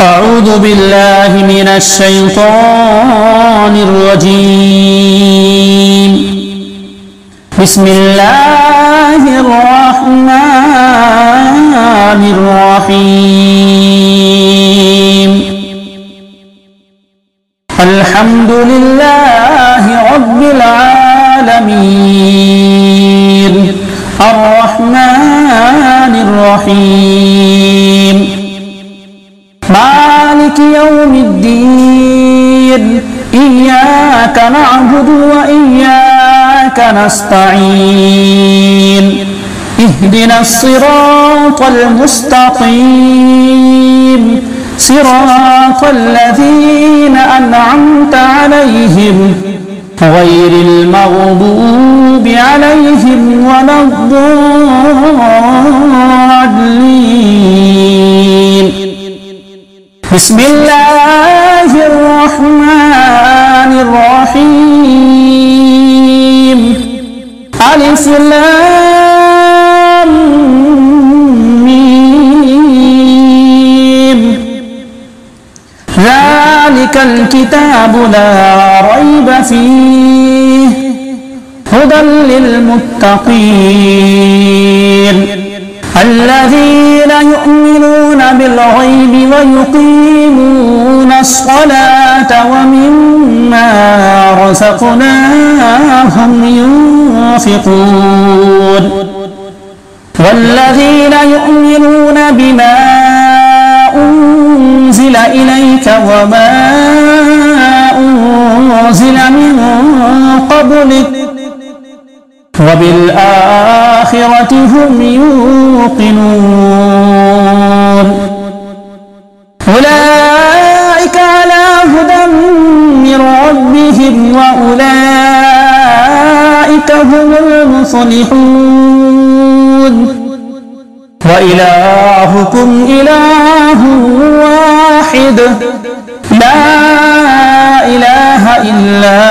أعوذ بالله من الشيطان الرجيم. بسم الله الرحمن الرحيم. الحمد لله رب العالمين الرحمن الرحيم مالك يوم الدين إياك نعبد وإياك نستعين اهدنا الصراط المستقيم صراط الذين أنعمت عليهم غير المغضوب عليهم ولا الضالين. بسم الله الرحمن الرحيم. ألف لام ميم. ذلك الكتاب لا ريب فيه هدى للمتقين الذين يؤمنون بالغيب ويقيمون الصلاة ومما رزقناهم ينفقون والذين يؤمنون بما أنزل إليك وما أنزل من قبلك وبالآخرة هم يوقنون أولئك على هدى من ربهم وأولئك هم المفلحون. وإلهكم إله واحد لا إله إلا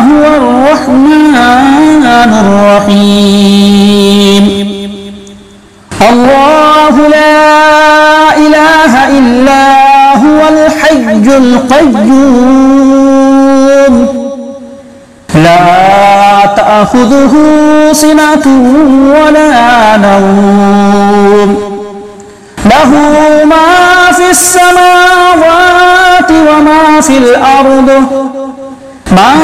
هو الرحمن الرحيم. الله لا إله إلا هو الحي القيوم لا تأخذه سنة ولا نوم له ما في السماوات وما في الأرض من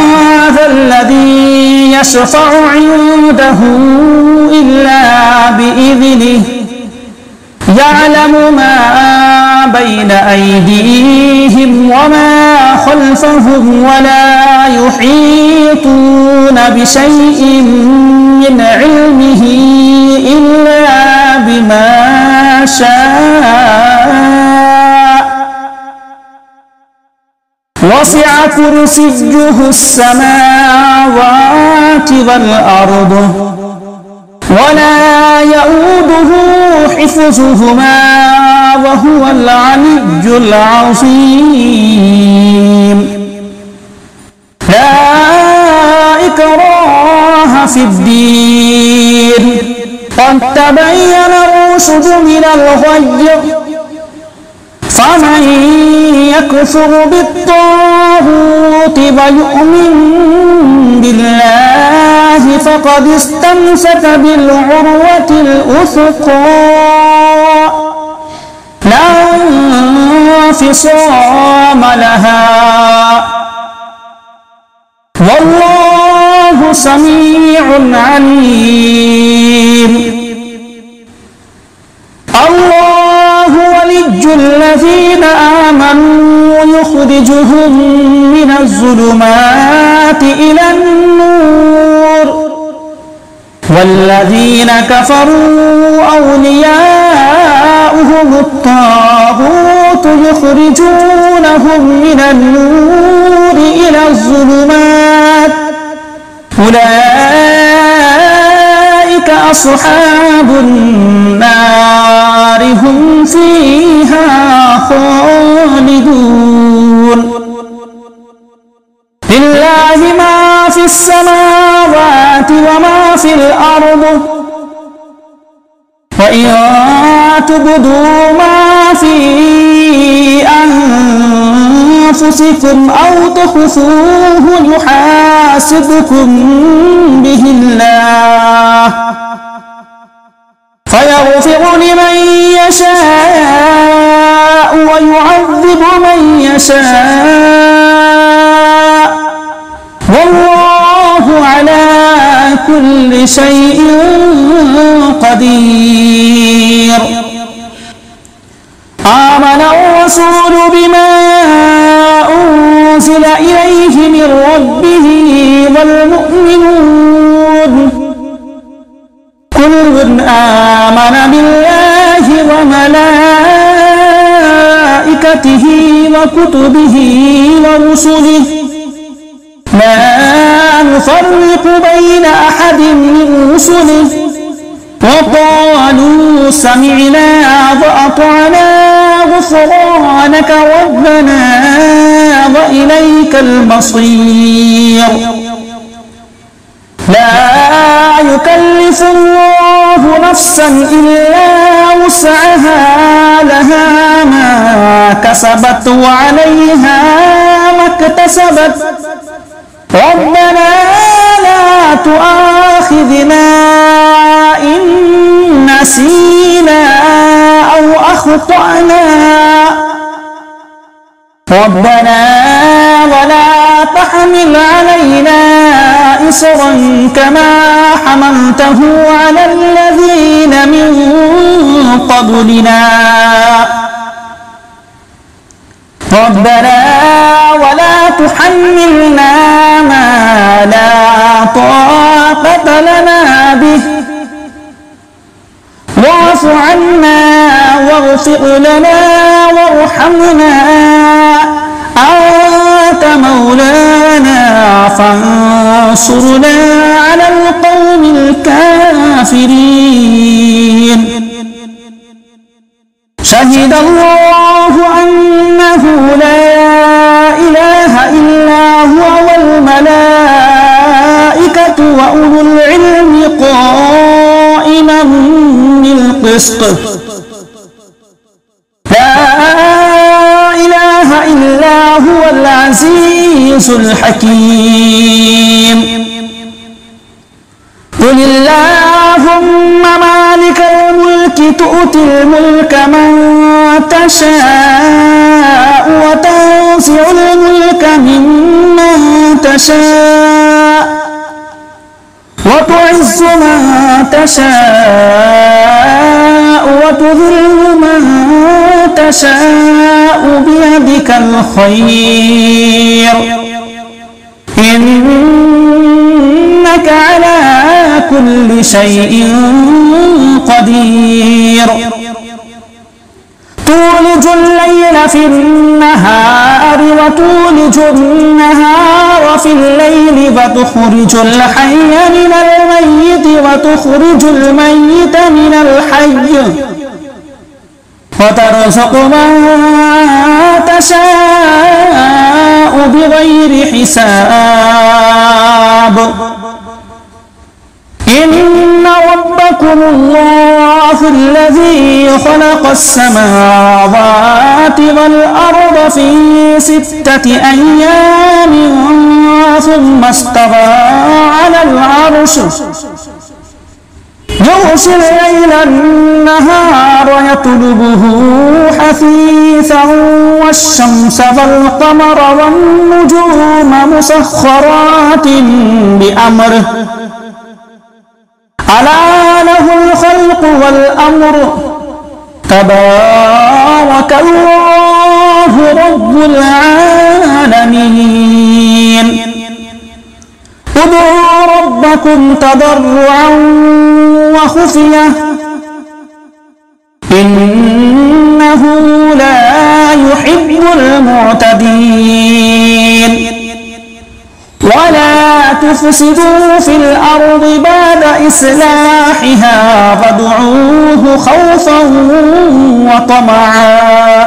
ذا الذي يشفع عنده إلا بإذنه يعلم ما بين أيديهم وما خلفهم ولا يحيطون بشيء من علمه إلا بما شاء وسع كرسيه السماوات والأرض ولا يؤوده حفظهما وهو العلي العظيم. لا إكراه في الدين قد تبين الرشد من الغي فمن يكفر بالطاغوت ويؤمن بالله فقد استمسك بالعروة الوثقى لا انفصام لها والله سميع عليم. الله ولي الذين آمنوا يخرجهم من الظلمات إلى النور والذين كفروا أولياؤهم الطاغوت يخرجونهم من النور إلى الظلمات أولئك أصحاب النار هم فيها خالدون. لله ما في السماوات وما في الأرض وإن تبدوا ما في أنفسكم أو تخفوه يحاسبكم به الله فيغفر لمن يشاء ويعذب من يشاء والله على كل شيء قدير. آمن الرسول بما أنزل إليه من ربه والمؤمنون كل آمن بالله وملائكته وكتبه ورسله لا نفرق بين أحد من رسله وقالوا سمعنا وأطعنا غفرانك ربنا وإليك المصير. لا يكلف الله نفسا إلا وسعها لها ما كسبت وعليها ما اكتسبت ربنا لا تؤاخذنا إن نسينا أو أخطأنا ربنا ولا تحمل علينا إصرا كما حملته على الذين من قبلنا ربنا ولا تحملنا ما لا طاقة لنا به واعف عنا واغفر لنا وارحمنا أنت مولانا فانصرنا على القوم الكافرين. شهد الله أنه لا إله إلا هو والملائكة وأولو العلم قائما بالقسط لا إله إلا هو العزيز الحكيم. قل اللهم مالك الملك تؤتي الملك من تشاء وتنزع الملك ممن تشاء وتعز من تشاء وتذل من تشاء بيدك الخير إنك على كل شيء قدير. تولج الليل في النهار وتولج النهار في الليل وتخرج الحي من الميت وتخرج الميت من الحي وترزق من تشاء بغير حساب. إن ربكم الله الذي خلق السماوات والأرض في 6 أيام ثم استوى على العرش يغشي الليل النهار يطلبه حثيثا والشمس والقمر والنجوم مسخرات بأمره ألا له الخلق والأمر تبارك الله رب العالمين. ادعوا ربكم تضرعا وخفية إنه لا يحب المعتدين. ولا تفسدوا في الأرض بعد إصلاحها وادعوه خوفا وطمعا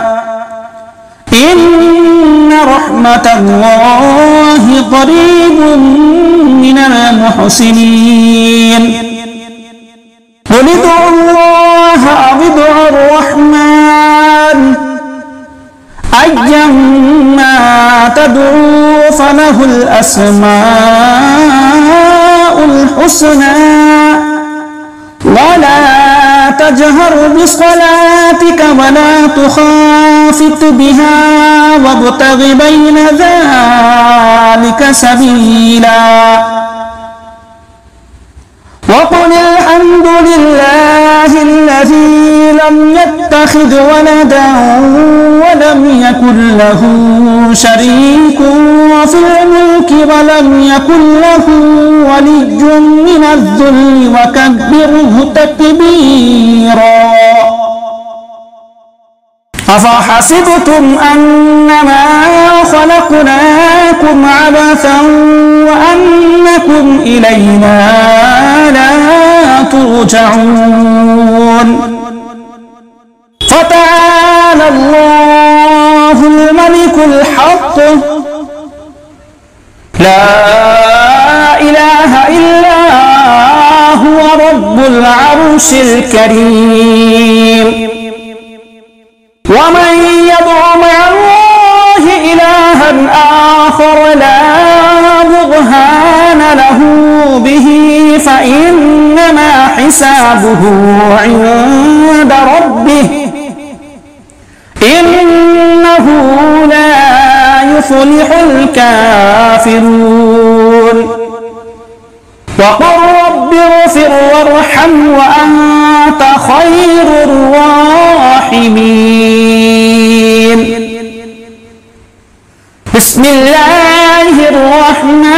إن رحمة الله قريب من المحسنين. قل ادعوا الله أو ادعوا الرحمن أيما تدعوا فله الأسماء الحسنى ولا تجهر بصلاتك ولا تخافت بها وابتغ بين ذلك سبيلا وقل الحمد لله الذي لم يتخذ ولدا ولم يكن له شريك في الملك ولم يكن له ولي من الذل وكبره تكبيرا أفحسبتم أنما خلقناكم عبثا وأنكم إلينا لا ترجعون فتعالى الله الملك الحق لا إله إلا هو رب العرش الكريم ومن يدع مع الله إلها آخر لا برهان له به فإنما حسابه عند ربه إنه لا يفلح الكافرون وقل رب اغفر وارحم وأنت خير الراحمين بسم الله الرحمن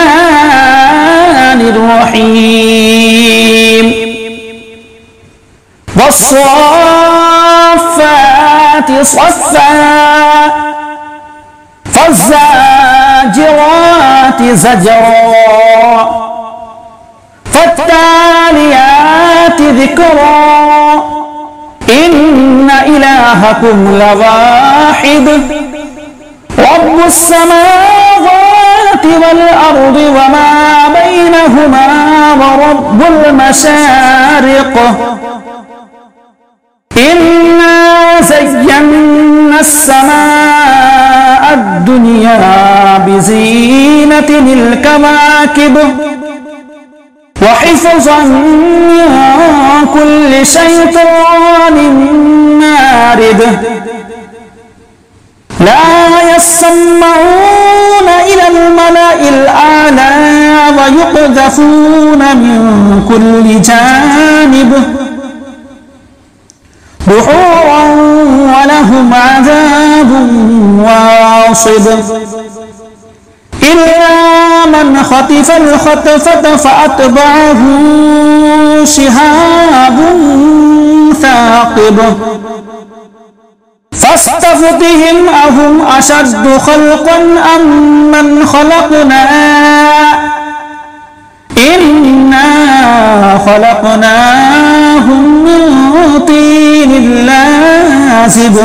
الرحيم والصافات صفا فالزاجرات زجرا فالتاليات ذكرا إن إلهكم لواحد رب السماوات والأرض وما بينهما ورب المشارق إنا زينا السماء الدنيا بزينة الكواكب وحفظا من كل شيطان مارد لا يسمعون إلى الملأ الأعلى ويقذفون من كل جانب دحورا ولهم عذاب واصب إلا من خطف الخطفة فأتبعه شهاب ثاقب فاستفتهم أهم أشد خلقا أم من خلقنا إنا خلقناهم من طين لازب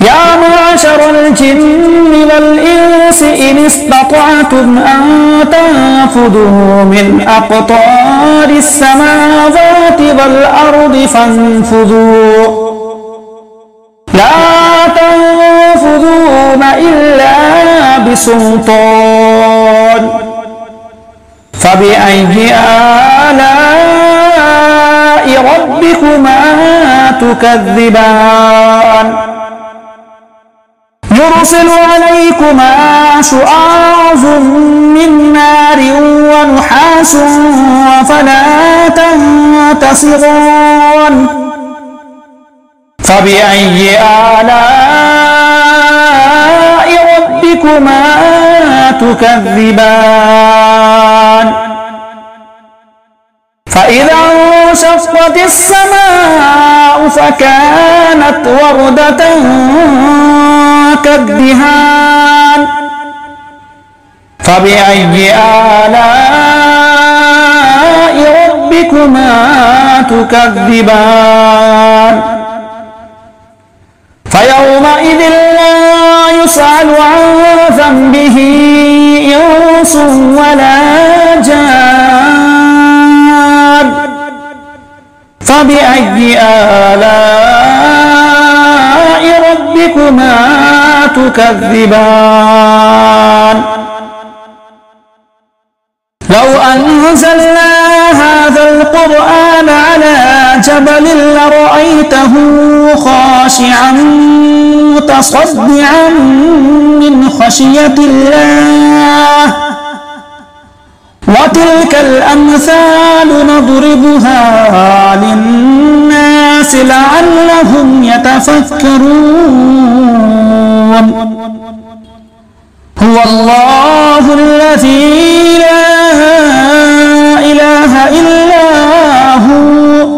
يا معشر الجن والإنس إن استطعتم أن تنفذوا من أقطار السماوات والأرض فانفذوا لا تنفذون إلا بسلطان فبأي آلاء ربكما تكذبان يرسل عليكما شعاظ من نار ونحاس فلا تنتصران فبأي آلاء ربكما تكذبان فإذا انشقت السماء فكانت وردة كالدهان فبأي آلاء ربكما تكذبان فيومئذ لا يسأل عن ذنبه إنس ولا جان فبأي آلاء ربكما ربكما تكذبان لو أنزلنا هذا القرآن على جبل لرأيته خاشعا متصدعا من خشية الله وتلك الأمثال نضربها للناس لعلهم يتفكرون هو الله الذي لا إله إلا هو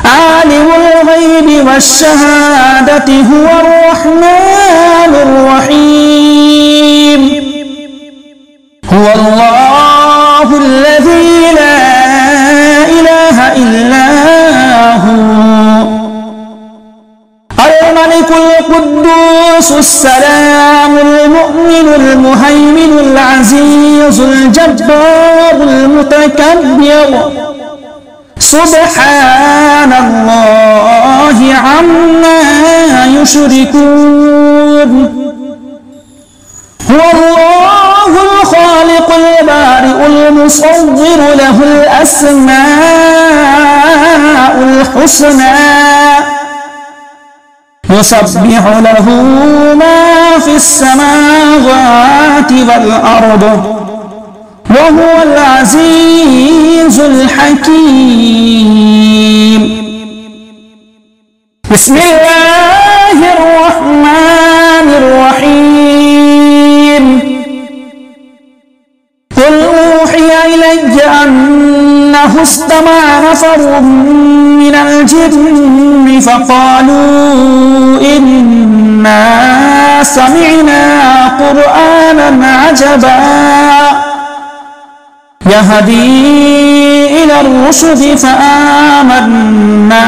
عالم الغيب والشهادة هو الرحمن الرحيم هو الله الذي لا إله إلا هو الملك القدوس السلام المؤمن المهيمن العزيز الجبار المتكبر سبحان الله عما يشركون هو الله الخالق البارئ المصور له الأسماء الحسنى يسبح له ما في السماوات والأرض وهو العزيز الحكيم بسم الله الرحمن الرحيم قل أوحي إلي أنه استمع نفر من الجن فقالوا إنا سمعنا قرآنا عجبا يهدي إلى الرشد فآمنا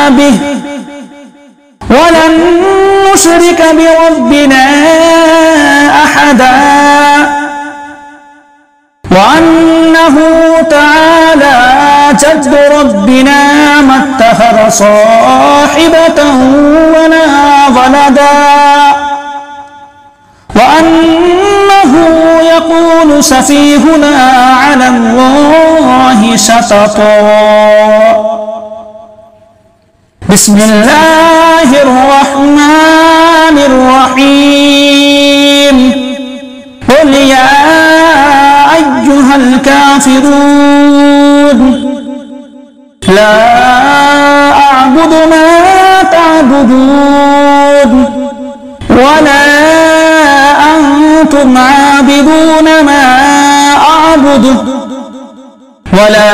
به ولن نشرك بربنا أحدا وأنه تعالى جد ربنا ما اتخذ صاحبة ولا ولدا وأنه يقول سفيهنا على الله شططا بسم الله الرحمن الرحيم قل يا أيها الكافرون لا أعبد ما تعبدون ولا أنتم عابدون ما أعبد ولا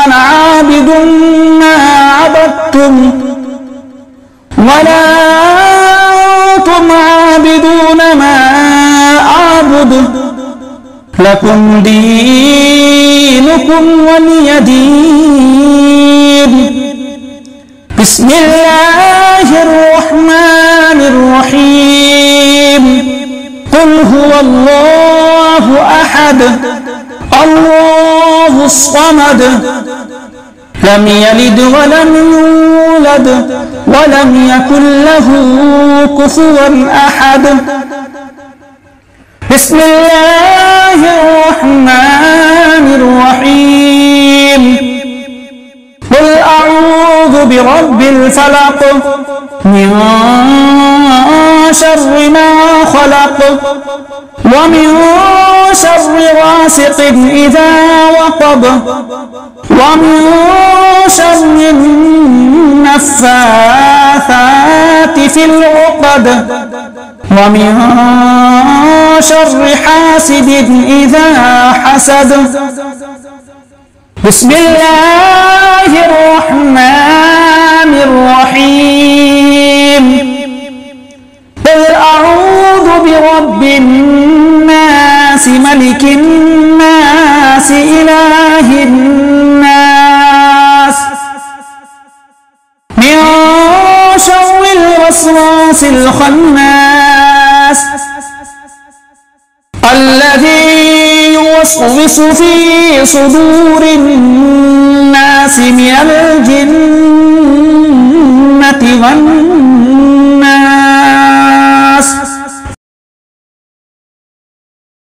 أنا عابد ما عبدتم ولا أنتم عابدون ما أعبد لكم دينكم ولي دين بسم الله الرحمن الرحيم قل هو الله أحد الله الصمد لم يلد ولم يولد ولم يكن له كفوا أحد بسم الله الرحمن الرحيم قل أعوذ برب الفلق من شر ما خلق ومن شر غاسق إذا وقب ومن شر النفاثات في العقد ومن شر حاسد إذا حسد بسم الله الرحمن الرحيم قل أعوذ برب الناس ملك الناس إله الناس من شر الوسواس الخناس الذي يوسوس في صدور الناس من الجنة والناس